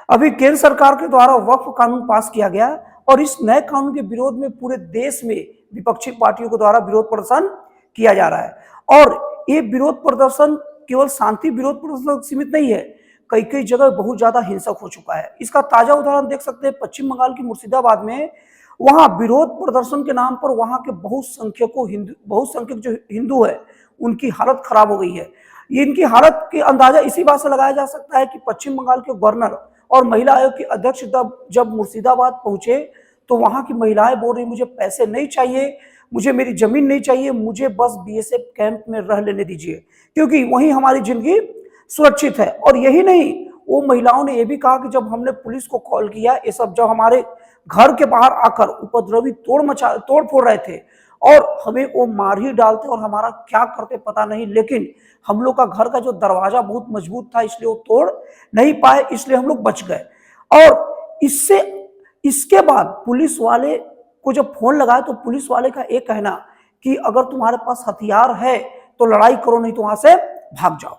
अभी केंद्र सरकार के द्वारा वक्फ कानून पास किया गया और इस नए कानून के विरोध में पूरे देश में विपक्षी पार्टियों के द्वारा विरोध प्रदर्शन किया जा रहा है। और ये विरोध प्रदर्शन केवल शांति विरोध प्रदर्शन सीमित नहीं है, कई कई जगह बहुत ज्यादा हिंसक हो चुका है। इसका ताजा उदाहरण देख सकते हैं पश्चिम बंगाल की मुर्शिदाबाद में। वहां विरोध प्रदर्शन के नाम पर वहां के बहुसंख्यक जो हिंदू है उनकी हालत खराब हो गई है। इनकी हालत के अंदाजा इसी बात से लगाया जा सकता है कि पश्चिम बंगाल के गवर्नर और महिला आयोग के अध्यक्ष जब मुर्शिदाबाद पहुंचे तो वहां की महिलाएं बोल रही मुझे पैसे नहीं चाहिए, मुझे मेरी जमीन नहीं चाहिए, मुझे बस बीएसएफ कैंप में रह लेने दीजिए क्योंकि वहीं हमारी जिंदगी सुरक्षित है। और यही नहीं, वो महिलाओं ने यह भी कहा कि जब हमने पुलिस को कॉल किया, ये सब जब हमारे घर के बाहर आकर उपद्रवी तोड़ फोड़ रहे थे और हमें वो मार ही डालते और हमारा क्या करते पता नहीं, लेकिन हम लोग का घर का जो दरवाजा बहुत मजबूत था इसलिए वो तोड़ नहीं पाए, इसलिए हम लोग बच गए। और इसके बाद पुलिस वाले को जब फोन लगाया तो पुलिस वाले का एक कहना कि अगर तुम्हारे पास हथियार है तो लड़ाई करो, नहीं तो वहां से भाग जाओ।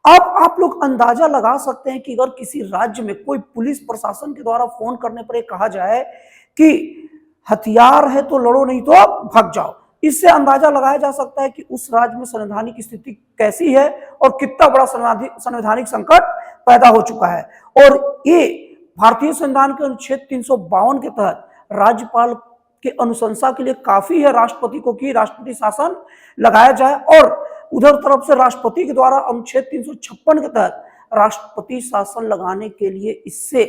अब आप लोग अंदाजा लगा सकते हैं कि अगर किसी राज्य में कोई पुलिस प्रशासन के द्वारा फोन करने पर कहा जाए कि हथियार है तो लड़ो, नहीं तो भाग जाओ, इससे अंदाजा लगाया जा सकता है कि उस राज्य में संवैधानिक स्थिति कैसी है और कितना बड़ा संवैधानिक संकट पैदा हो चुका है। और ये भारतीय संविधान के अनुच्छेद 352 के तहत राज्यपाल के अनुशंसा के लिए काफी है राष्ट्रपति को कि राष्ट्रपति शासन लगाया जाए, और उधर तरफ से राष्ट्रपति के द्वारा अनुच्छेद 356 के तहत राष्ट्रपति शासन लगाने के लिए इससे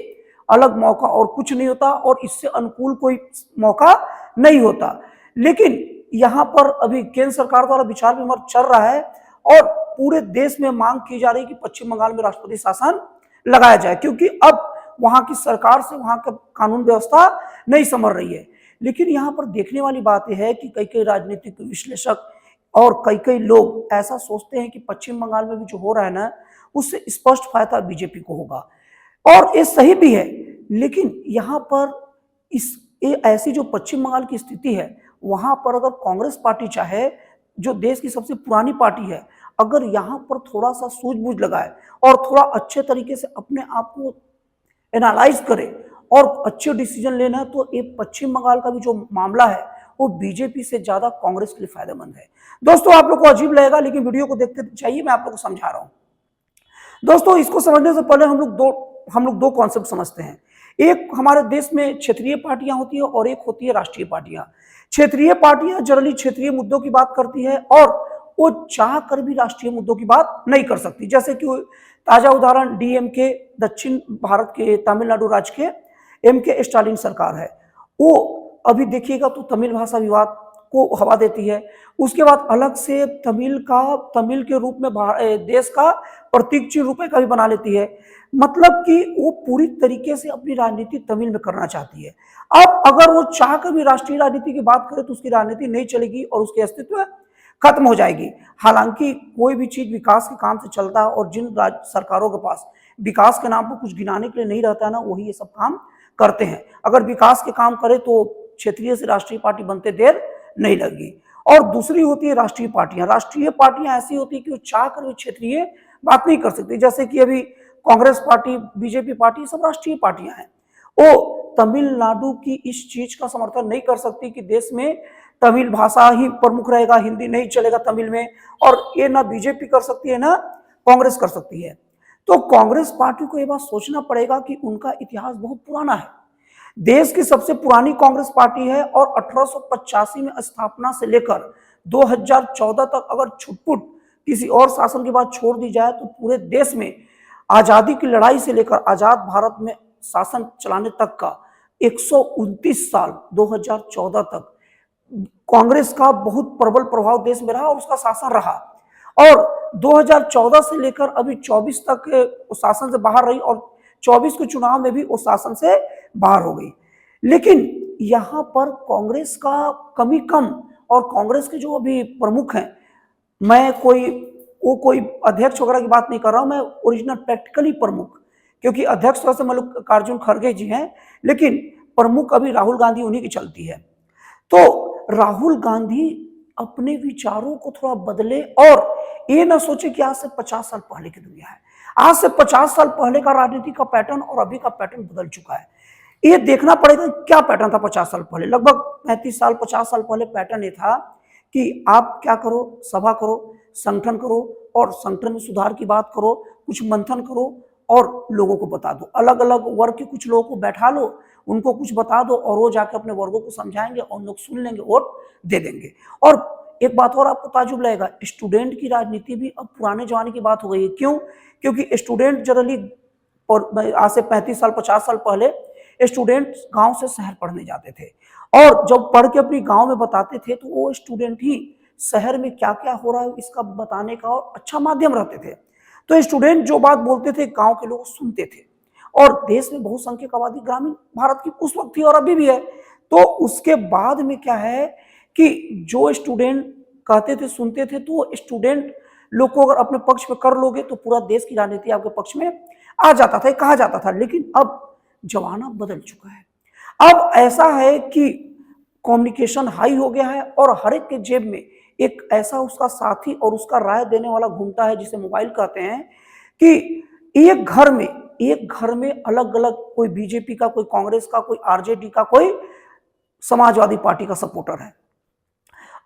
अलग मौका और कुछ नहीं होता और इससे अनुकूल कोई मौका नहीं होता। लेकिन यहाँ पर अभी केंद्र सरकार द्वारा विचार विमर्श चल रहा है और पूरे देश में मांग की जा रही है कि पश्चिम बंगाल में राष्ट्रपति शासन लगाया जाए क्योंकि अब वहां की सरकार से वहां का कानून व्यवस्था नहीं संभल रही है। लेकिन यहाँ पर देखने वाली बात यह है कि कई कई राजनीतिक विश्लेषक और कई कई लोग ऐसा सोचते हैं कि पश्चिम बंगाल में भी जो हो रहा है ना उससे स्पष्ट फायदा बीजेपी को होगा, और ये सही भी है। लेकिन यहाँ पर ऐसी जो पश्चिम बंगाल की स्थिति है वहां पर अगर कांग्रेस पार्टी चाहे, जो देश की सबसे पुरानी पार्टी है, अगर यहाँ पर थोड़ा सा सूझबूझ लगाए और थोड़ा अच्छे तरीके से अपने आप को एनालाइज करे और अच्छे डिसीजन लेना है तो ये पश्चिम बंगाल का भी जो मामला है वो बीजेपी से ज्यादा कांग्रेस के लिए फायदेमंद है। दोस्तों आप लोग को अजीब लगेगा लेकिन वीडियो को देखते चाहिए, मैं आप लोग को समझा रहा हूं। दोस्तों इसको समझने से पहले हम लोग दो कॉन्सेप्ट समझते हैं। एक हमारे देश में क्षेत्रीय पार्टियां होती है और एक होती है राष्ट्रीय पार्टियां। क्षेत्रीय पार्टियां जनरली क्षेत्रीय मुद्दों की बात करती है और वो चाह कर भी राष्ट्रीय मुद्दों की बात नहीं कर सकती। जैसे कि ताजा उदाहरण डीएमके, दक्षिण भारत के तमिलनाडु राज्य के एमके स्टालिन सरकार है। वो अभी देखिएगा तो तमिल भाषा विवाद को हवा देती है, उसके बाद अलग से तमिल के रूप में देश का प्रतीक चिन्ह रुपए का भी बना लेती है। मतलब कि वो पूरी तरीके से अपनी राजनीति तमिल में करना चाहती है। अब अगर वो चाह कर भी राष्ट्रीय राजनीति की बात करे तो उसकी राजनीति नहीं चलेगी और उसकी अस्तित्व खत्म हो जाएगी। हालांकि कोई भी चीज विकास के काम से चलता है और जिन राज्य सरकारों के पास विकास के नाम पर कुछ गिनाने के लिए नहीं रहता है ना, वही ये सब काम करते हैं। अगर विकास के काम करे तो क्षेत्रीय से राष्ट्रीय पार्टी बनते देर नहीं लगेगी। और दूसरी होती है राष्ट्रीय पार्टियां। राष्ट्रीय पार्टियां ऐसी होती है कि वो चाह कर भी क्षेत्रीय बात नहीं कर सकती। जैसे कि अभी कांग्रेस पार्टी, बीजेपी पार्टी, सब राष्ट्रीय पार्टियां हैं। वो तमिलनाडु की इस चीज का समर्थन नहीं कर सकती कि देश में तमिल भाषा ही प्रमुख रहेगा, हिंदी नहीं चलेगा तमिल में, और ये ना बीजेपी कर सकती है ना कांग्रेस कर सकती है। तो कांग्रेस पार्टी को यह बात सोचना पड़ेगा कि उनका इतिहास बहुत पुराना है। देश की सबसे पुरानी कांग्रेस पार्टी है और 1885 में स्थापना से लेकर 2014 तक अगर छुटपुट किसी और शासन के बाद छोड़ दी जाए तो पूरे देश में आजादी की लड़ाई से लेकर आजाद भारत में शासन चलाने तक का 129 साल 2014 तक कांग्रेस का बहुत प्रबल प्रभाव देश में रहा और उसका शासन रहा। और 2014 से लेकर अभी 24 तक शासन से बाहर रही और 24 के चुनाव में भी वो शासन से बाहर हो गई। लेकिन यहाँ पर कांग्रेस का कमी कम, और कांग्रेस के जो अभी प्रमुख हैं, मैं कोई अध्यक्ष वगैरह की बात नहीं कर रहा हूं, मैं ओरिजिनल प्रैक्टिकली प्रमुख, क्योंकि अध्यक्ष वैसे मल्लिकार्जुन खड़गे जी हैं, लेकिन प्रमुख अभी राहुल गांधी उन्हीं की चलती है। तो राहुल गांधी अपने विचारों को थोड़ा बदले और ये ना सोचे कि आज से 50 साल पहले की दुनिया है। आज से 50 साल पहले का राजनीति का पैटर्न और अभी का पैटर्न बदल चुका है। ये देखना पड़ेगा क्या पैटर्न था 50 साल पहले। लगभग 35 साल 50 साल पहले पैटर्न ये था कि आप क्या करो, सभा करो, संगठन करो और संगठन में सुधार की बात करो, कुछ मंथन करो और लोगों को बता दो। अलग अलग वर्ग के कुछ लोगों को बैठा लो, उनको कुछ बता दो और वो जाके अपने वर्गों को समझाएंगे और लोग सुन लेंगे, वोट दे देंगे। और एक बात और आपको ताजुब लगेगा, स्टूडेंट की राजनीति भी अब पुराने जमाने की बात हो गई है। क्यों? क्योंकि स्टूडेंट जनरली, और आज से 35 साल 50 साल पहले स्टूडेंट गांव से शहर पढ़ने जाते थे और जब पढ़ के अपनी गांव में बताते थे तो वो स्टूडेंट ही शहर में क्या क्या हो रहा है इसका बताने का और अच्छा माध्यम रहते थे। तो स्टूडेंट जो बात बोलते थे गांव के लोग सुनते थे। और देश में बहुसंख्यक आबादी ग्रामीण भारत की उस वक्त थी और अभी भी है। तो उसके बाद में क्या है कि जो स्टूडेंट कहते थे सुनते थे, तो स्टूडेंट लोग को अगर अपने पक्ष में कर लोगे तो पूरा देश की राजनीति आपके पक्ष में आ जाता था, कहा जाता था। लेकिन अब जमाना बदल चुका है। अब ऐसा है कि कम्युनिकेशन हाई हो गया है और हर एक के जेब में एक ऐसा उसका साथी और उसका राय देने वाला घूमता है जिसे मोबाइल कहते हैं, कि एक घर में अलग अलग, कोई बीजेपी का, कोई कांग्रेस का, कोई आरजेडी का, कोई समाजवादी पार्टी का सपोर्टर है।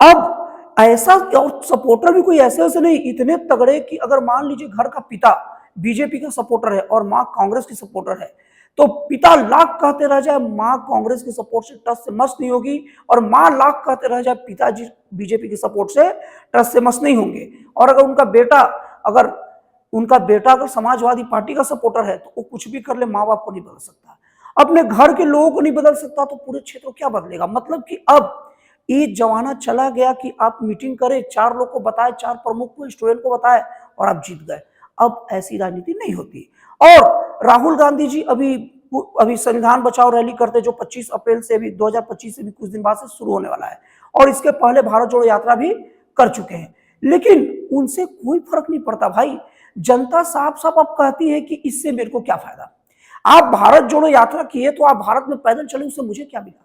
अब ऐसा, और सपोर्टर भी कोई ऐसे वैसे नहीं, इतने तगड़े कि अगर मान लीजिए घर का पिता बीजेपी का सपोर्टर है और मां कांग्रेस की सपोर्टर है, तो पिता लाख कहते रह जाए मां कांग्रेस के सपोर्ट से टस से मस नहीं होगी, और मां लाख कहते रह जाए पिताजी बीजेपी के सपोर्ट से टस से मस नहीं होंगे। और अगर उनका बेटा अगर समाजवादी पार्टी का सपोर्टर है तो वो कुछ भी कर ले, माँ बाप को नहीं बदल सकता, अपने घर के लोगों को नहीं बदल सकता, तो पूरे क्षेत्र को क्या बदलेगा। मतलब कि अब ये जमाना चला गया कि आप मीटिंग करें, 4 लोग को बताए, 4 प्रमुख को, स्टूडेंट को बताए और आप जीत गए। अब ऐसी राजनीति नहीं होती। और राहुल गांधी जी अभी संविधान बचाओ रैली करते, जो 25 अप्रैल से भी 2025 से भी कुछ दिन बाद से शुरू होने वाला है, और इसके पहले भारत जोड़ो यात्रा भी कर चुके हैं। लेकिन उनसे कोई फर्क नहीं पड़ता भाई। जनता साफ साफ अब कहती है कि इससे मेरे को क्या फायदा। आप भारत जोड़ो यात्रा किए तो आप भारत में पैदल चले, उससे मुझे क्या मिला।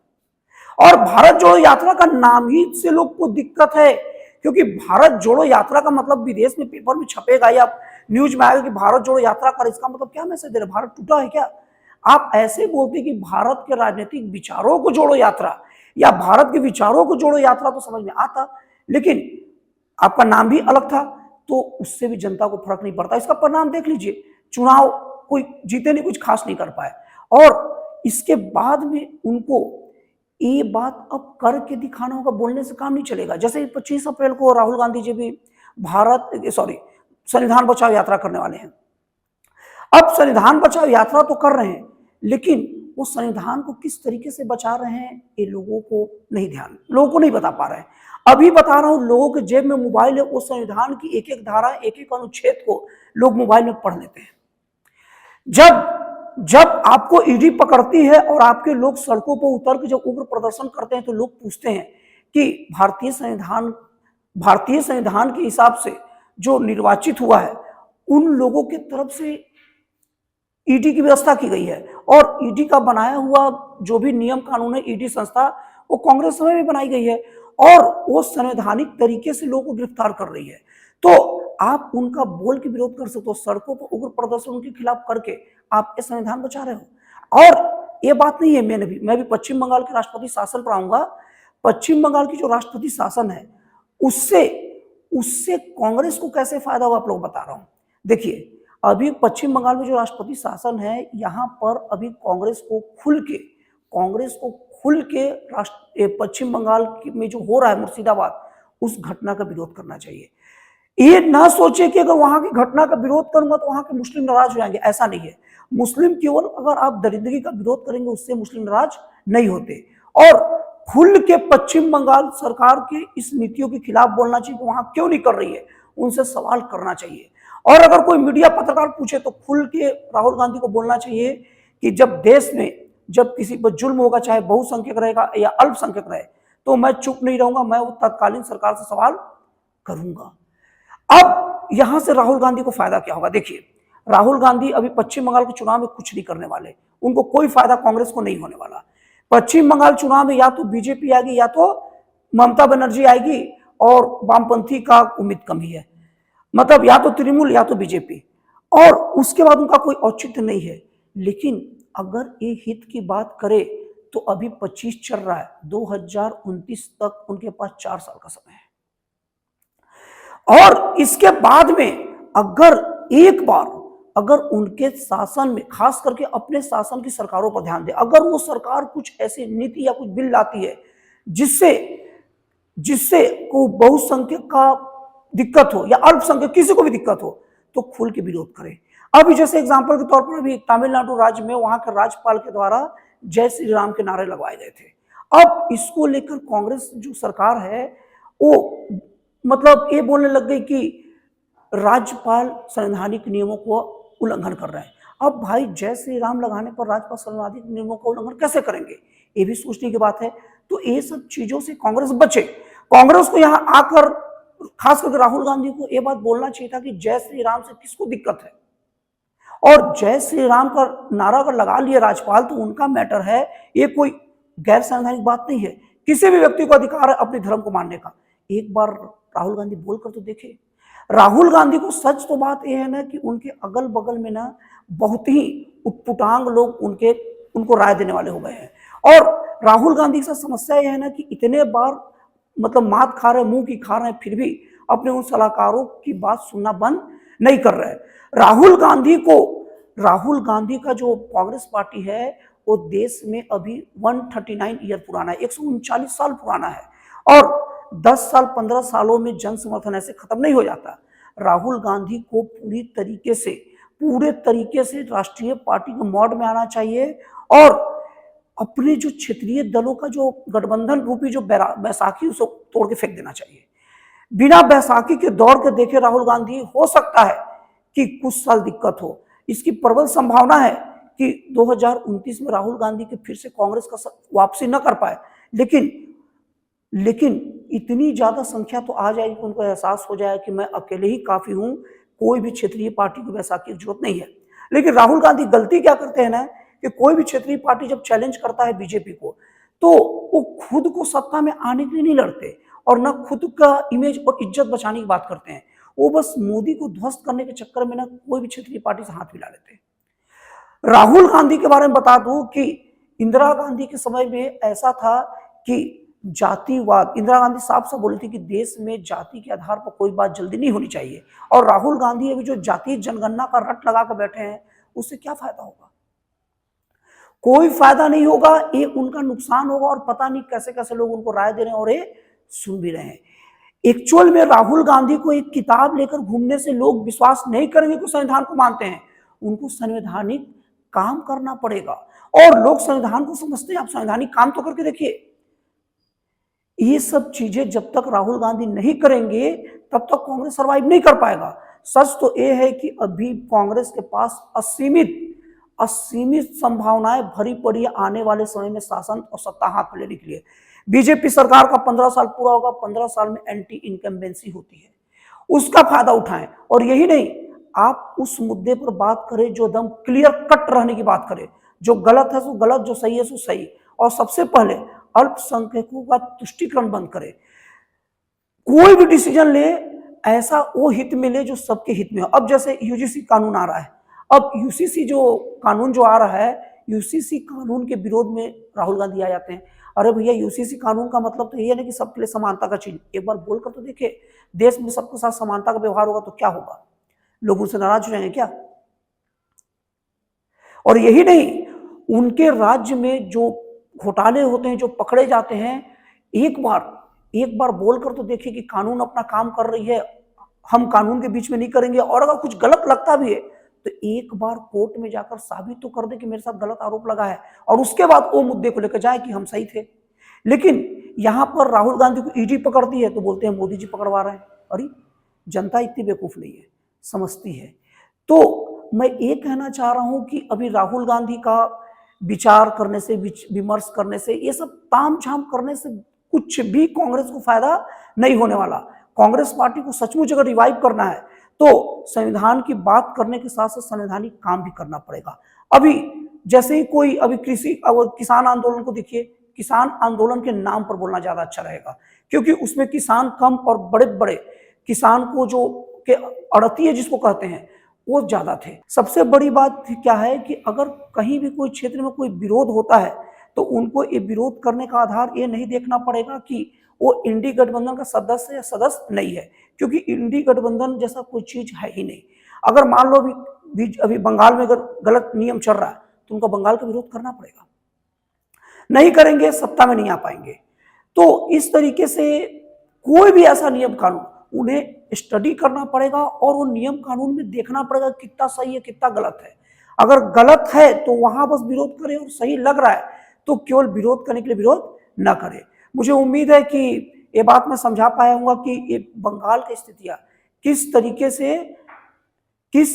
और भारत जोड़ो यात्रा का नाम ही से लोग को दिक्कत है, क्योंकि भारत जोड़ो यात्रा का मतलब विदेश में पेपर में छपेगा या न्यूज में आएगा कि भारत जोड़ो यात्रा कर, इसका मतलब क्या मैसेज दे रहे, भारत टूटा है क्या। आप ऐसे बोलते कि भारत के राजनीतिक विचारों को जोड़ो यात्रा या भारत के विचारों को जोड़ो यात्रा तो समझ में आता, लेकिन आपका नाम भी अलग था, तो उससे भी जनता को फर्क नहीं पड़ता। इसका परिणाम देख लीजिए, चुनाव कोई जीते नहीं, कुछ खास नहीं कर पाए। और इसके बाद में उनको ये बात अब करके दिखाना होगा, बोलने से काम नहीं चलेगा। जैसे 25 अप्रैल को राहुल गांधी जी भी संविधान बचाओ यात्रा करने वाले हैं। अब संविधान बचाओ यात्रा तो कर रहे हैं, लेकिन वो संविधान को किस तरीके से बचा रहे हैं ये लोगों को नहीं बता पा रहे हैं। अभी बता रहा हूं, लोगों के जेब में मोबाइल है, वो संविधान की एक एक धारा, एक एक अनुच्छेद को लोग मोबाइल में पढ़ लेते हैं। जब आपको ईडी पकड़ती है और आपके लोग सड़कों पर उतर के जब उग्र प्रदर्शन करते हैं, तो लोग पूछते हैं कि भारतीय संविधान के हिसाब से जो निर्वाचित हुआ है, उन लोगों की तरफ से ईडी की व्यवस्था की गई है, और ईडी का बनाया हुआ जो भी नियम कानून है, ईडी संस्था, वो कांग्रेस समय में बनाई गई है और वो संवैधानिक तरीके से लोगों को गिरफ्तार कर रही है। तो आप उनका बोल के विरोध कर सकते हो, सड़कों पर उग्र प्रदर्शन उनके खिलाफ करके आप ये संविधान बचा रहे हो। और ये बात नहीं है, मैं भी पश्चिम बंगाल के राष्ट्रपति शासन पर आऊंगा। पश्चिम बंगाल की जो राष्ट्रपति शासन है, उससे कांग्रेस को कैसे फायदा हुआ, आप लोग बता रहा हूं। देखिए, अभी पश्चिम बंगाल में जो राष्ट्रपति शासन है, यहाँ पर अभी कांग्रेस को खुल के पश्चिम बंगाल में जो हो रहा है मुर्शिदाबाद, उस घटना का विरोध करना चाहिए। ये ना सोचे कि अगर वहां की घटना का विरोध करूंगा तो वहां के मुस्लिम नाराज हो जाएंगे, ऐसा नहीं है। मुस्लिम केवल अगर आप दरिद्री का विरोध करेंगे, उससे मुस्लिम नाराज नहीं होते। और खुल के पश्चिम बंगाल सरकार के इस नीतियों के खिलाफ बोलना चाहिए कि वहां क्यों नहीं कर रही है, उनसे सवाल करना चाहिए। और अगर कोई मीडिया पत्रकार पूछे तो खुल के राहुल गांधी को बोलना चाहिए कि जब देश में जब किसी पर जुल्म होगा, चाहे बहुसंख्यक रहेगा या अल्पसंख्यक रहे, तो मैं चुप नहीं रहूंगा, मैं वो तत्कालीन सरकार से सवाल करूंगा। अब यहां से राहुल गांधी को फायदा क्या होगा। देखिए, राहुल गांधी अभी पश्चिम बंगाल के चुनाव में कुछ नहीं करने वाले, उनको कोई फायदा कांग्रेस को नहीं होने वाला। पश्चिम बंगाल चुनाव में या तो बीजेपी आएगी या तो ममता बनर्जी आएगी, और वामपंथी का उम्मीद कम ही है, मतलब या तो तृणमूल या तो बीजेपी। और उसके बाद उनका कोई औचित्य नहीं है। लेकिन अगर ये हित की बात करें तो अभी 25 चल रहा है, 2029 तक उनके पास 4 साल का समय है। और इसके बाद में अगर एक बार अगर उनके शासन में, खास करके अपने शासन की सरकारों पर ध्यान दे, अगर वो सरकार कुछ ऐसी नीति या कुछ बिल लाती है जिससे जिससे को बहुसंख्यक का दिक्कत हो या अल्पसंख्यक किसी को भी दिक्कत हो, तो खुल के विरोध करें। अभी जैसे एग्जांपल के तौर पर अभी तमिलनाडु राज्य में वहां के राज्यपाल के द्वारा जय श्री राम के नारे लगवाए गए थे। अब इसको लेकर कांग्रेस जो सरकार है वो मतलब ये बोलने लग गई कि राज्यपाल संवैधानिक नियमों को उल्लंघन कर रहे हैं। अब भाई जय श्री राम लगाने पर राज्यपाल संवैधानिक नियमों का उल्लंघन कैसे करेंगे, ये भी सोचने की बात है। तो ये सब चीजों से कांग्रेस बचे। कांग्रेस को यहाँ आकर खास करके राहुल गांधी को यह बात बोलना चाहिए था कि जय श्री राम से किसको दिक्कत है, और जय श्री राम का नारा अगर लगा लिए राज्यपाल तो उनका मैटर है, ये कोई गैर संवैधानिक बात नहीं है। किसी भी व्यक्ति को अधिकार है अपने धर्म को मानने का। एक बार राहुल गांधी बोलकर तो देखे। राहुल गांधी को सच तो बात यह है ना कि उनके अगल बगल में ना बहुत ही उटपुटांग लोग उनको राय देने वाले हो गए हैं। और राहुल गांधी की समस्या यह है ना कि इतने बार मतलब मात खा रहे, मुंह की खा रहे हैं, फिर भी अपने उन सलाहकारों की बात सुनना बंद नहीं कर रहे। राहुल गांधी का जो कांग्रेस पार्टी है वो देश में अभी 139 ईयर पुराना है, 139 साल पुराना है, और 10 साल 15 सालों में जन समर्थन ऐसे खत्म नहीं हो जाता। राहुल गांधी को पूरे तरीके से राष्ट्रीय पार्टी के मोड में आना चाहिए और अपने जो क्षेत्रीय दलों का जो गठबंधन रूपी जो बैसाखी उसको तोड़ के फेंक देना चाहिए। बिना बैसाखी के दौर के देखे राहुल गांधी, हो सकता है कि कुछ साल दिक्कत हो, इसकी प्रबल संभावना है कि 2029 में राहुल गांधी के फिर से कांग्रेस का वापसी न कर पाए। लेकिन इतनी ज्यादा संख्या तो आ जाएगी कि उनको एहसास हो जाए कि मैं अकेले ही काफी हूं, कोई भी क्षेत्रीय पार्टी को बैसाखी की जरूरत नहीं है। लेकिन राहुल गांधी गलती क्या करते हैं ना कि कोई भी क्षेत्रीय पार्टी जब चैलेंज करता है बीजेपी को, तो वो खुद को सत्ता में आने के लिए नहीं लड़ते और ना खुद का इमेज और इज्जत बचाने की बात करते हैं। वो बस मोदी को ध्वस्त करने के चक्कर में ना कोई भी क्षेत्रीय पार्टी से हाथ मिला लेते हैं। राहुल गांधी के बारे में बता दूं कि इंदिरा गांधी के समय में ऐसा था कि जातिवाद, इंदिरा गांधी साफ साफ बोली थी कि देश में जाति के आधार पर कोई बात जल्दी नहीं होनी चाहिए, और राहुल गांधी अभी जो जाति जनगणना का रट लगा कर बैठे हैं, उससे क्या फायदा होगा? कोई फायदा नहीं होगा, ये उनका नुकसान होगा, और पता नहीं कैसे कैसे लोग उनको राय दे रहे हैं और ये सुन भी रहे हैं। एक्चुअल में राहुल गांधी को एक किताब लेकर घूमने से लोग विश्वास नहीं करेंगे कि संविधान को मानते हैं। उनको संवैधानिक काम करना पड़ेगा, और लोग संविधान को समझते हैं, आप संवैधानिक काम तो करके देखिए। ये सब चीजें जब तक राहुल गांधी नहीं करेंगे तब तक कांग्रेस सर्वाइव नहीं कर पाएगा। सच तो यह है कि अभी कांग्रेस के पास असीमित संभावनाएं भरी पड़ी है आने वाले समय में शासन और सत्ता हाथ में लेने के लिए। बीजेपी सरकार का 15 साल पूरा होगा, 15 साल में एंटी इनकम्बेंसी होती है, उसका फायदा उठाएं। और यही नहीं, आप उस मुद्दे पर बात करें जो एकदम क्लियर कट रहने की बात करें, जो गलत है सो गलत, जो सही है सो सही, और सबसे पहले अल्पसंख्यकों का तुष्टीकरण बंद करें। कोई भी डिसीजन ले ऐसा वो हित में ले जो सबके हित में हो। अब जैसे यूजीसी कानून आ रहा है, अब यूसीसी जो कानून जो आ रहा है, यूसीसी कानून के विरोध में राहुल गांधी आ जाते हैं। अरे भैया, यूसीसी कानून का मतलब तो ये नहीं कि सबके लिए समानता का चीज, एक बार बोलकर तो देखिए, देश में सबके साथ समानता का व्यवहार होगा तो क्या होगा? लोग उनसे नाराज हो जाएंगे क्या? और यही नहीं, उनके राज्य में जो घोटाले होते हैं, जो पकड़े जाते हैं, एक बार बोलकर तो देखिए कि कानून अपना काम कर रही है, हम कानून के बीच में नहीं करेंगे, और अगर कुछ गलत लगता भी है तो एक बार कोर्ट में जाकर साबित तो कर दे कि मेरे साथ गलत आरोप लगा है, और उसके बाद वो मुद्दे को लेकर जाए कि हम सही थे। लेकिन यहां पर राहुल गांधी को ईडी पकड़ती है तो बोलते हैं मोदी जी पकड़वा रहे हैं। अरे, जनता इतनी बेवकूफ नहीं है, समझती है। तो मैं ये कहना चाह रहा हूं कि अभी राहुल गांधी का विचार करने से, विमर्श करने से, ये सब तामझाम करने से कुछ भी कांग्रेस को फायदा नहीं होने वाला। कांग्रेस पार्टी को सचमुच अगर रिवाइव करना है तो संविधान की बात करने के साथ साथ संवैधानिक काम भी करना पड़ेगा। अभी जैसे ही कोई अभी कृषि और किसान आंदोलन को देखिए, किसान आंदोलन के नाम पर बोलना ज्यादा अच्छा रहेगा, क्योंकि उसमें किसान कम और बड़े बड़े किसान को जो के अड़ती है जिसको कहते हैं, वो ज्यादा थे। सबसे बड़ी बात क्या है कि अगर कहीं भी कोई क्षेत्र में कोई विरोध होता है तो उनको ये विरोध करने का आधार ये नहीं देखना पड़ेगा कि वो इंडी गठबंधन का सदस्य या सदस्य नहीं है, क्योंकि इंडी गठबंधन जैसा कोई चीज है ही नहीं। अगर मान लो अभी बंगाल में अगर गलत नियम चल रहा है तो उनको बंगाल का विरोध करना पड़ेगा, नहीं करेंगे सत्ता में नहीं आ पाएंगे। तो इस तरीके से कोई भी ऐसा नियम कानून उन्हें स्टडी करना पड़ेगा और वो नियम कानून में देखना पड़ेगा कितना सही है कितना गलत है। अगर गलत है तो वहां बस विरोध करें और सही लग रहा है तो केवल विरोध करने के लिए विरोध न करें। मुझे उम्मीद है कि ये बात मैं समझा पाया हूँ कि ये बंगाल की स्थितियां किस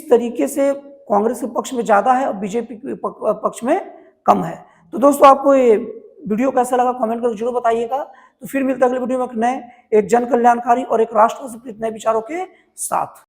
तरीके से कांग्रेस के पक्ष में ज्यादा है और बीजेपी के पक्ष में कम है। तो दोस्तों आपको ये वीडियो कैसा लगा कमेंट करके जरूर बताइएगा। तो फिर मिलते हैं अगले वीडियो में एक जन कल्याणकारी और एक राष्ट्र से प्रेरित नए विचारों के साथ।